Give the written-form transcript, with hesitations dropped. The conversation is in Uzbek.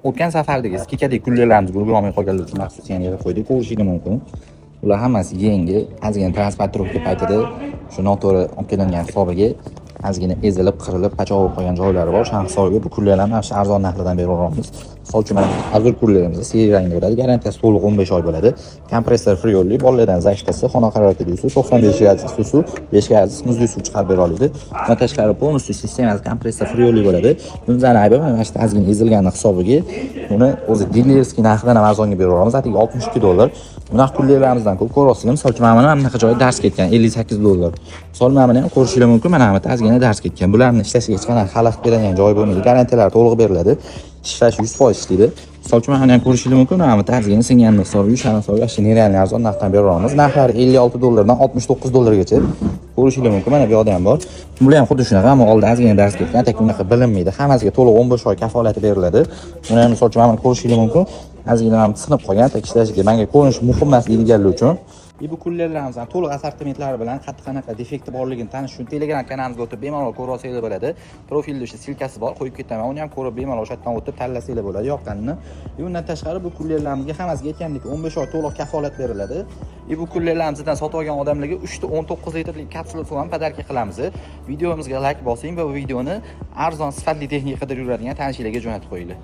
o'tgan safardagi skikadek kullerlarimiz ulgurolmay qolganlar uchun maxsus yangilik qo'ydik, ko'rishingiz mumkin. Ular hammasi yangi, ozgina transportirovka paytida shu noto'g'ri olib kelingan hisobiga ozgina ezilib, qirilib, pachoq bo'lib qolgan joylari bor. Shu hisobiga bu kullerlarni mana shu arzon narxlardan beraveramiz. Misol uchun mana azur kullerimiz seri rangda bo'ladi, garantiyasi to'liq 15 oy bo'ladi. Kompressor friolli, bolalardan zashtasi, xona haroratli suv, 95 gradus suv, 5 gradus muzli suv chiqarib bera oladi. Bundan tashqari polностью sistemasi kompressor friolli bo'ladi. Bundan aybi mana shu ozgina ezilgani hisobiga uni o'zi dilerskiy narxidan ham arzonga beraveramiz. Atigi $62. Bunaqa kullerlarimizdan ko'p ko'rasizlar. Misol uchun mana bunaqa joyda dars ketgan $58. Misol mana buni ham ko'rishingiz mumkin. Mana bu ozgina dars ketgan. Bularni ishlashiga hech qanday xalaqit beradigan joyi bo'lmaydi. Garantiyalari to'liq beriladi. Ishlashi 100% ishlaydi. Misol uchun mana buni ham ko'rishingiz mumkin. Mana bu ozgina singan hisobi, yushan hisobi, shu nerealniy arzon narxdan beraveramiz. Narxlari $56 dan $69 gacha. Ko'rishingiz mumkin. Mana bu yoqda ham bor. Bular ham xuddi shunaqa, ammo oldin ozgina dars ketgan, atak bunaqa bilinmaydi. Hammasiga to'liq 15 oy kafolati beriladi. Buni ham misol uchun mana ko'rishingiz mumkin. Ozgina ham sinib qolgan, atak ishlashiga menga ko'rinish muhim emas deydiganlar uchun. Bu kullerlarimizdan to'liq assortimentlari bilan qanaqa defekti borligini tanish uchun Telegram kanalimizga o'tib bemalol ko'rib olsangiz bo'ladi. Profilda o'sha silkasi bor, qo'yib ketaman. Uni ham ko'rib bemalol o'sha yerdan o'tib tanlasangiz bo'ladi yoqqanini. Bundan tashqari bu kullerlarimizga hammasiga aytgandek 15 oy to'liq kafolat beriladi. Bu kullerlarimizdan sotib olgan odamlarga 3 ta 19 litrlik kapsula suv ham podarka qilamiz. Videomizga like bosing va bu videoni arzon sifatli texnika qidirib yuradigan tanishlarga jo'natib qo'yinglar.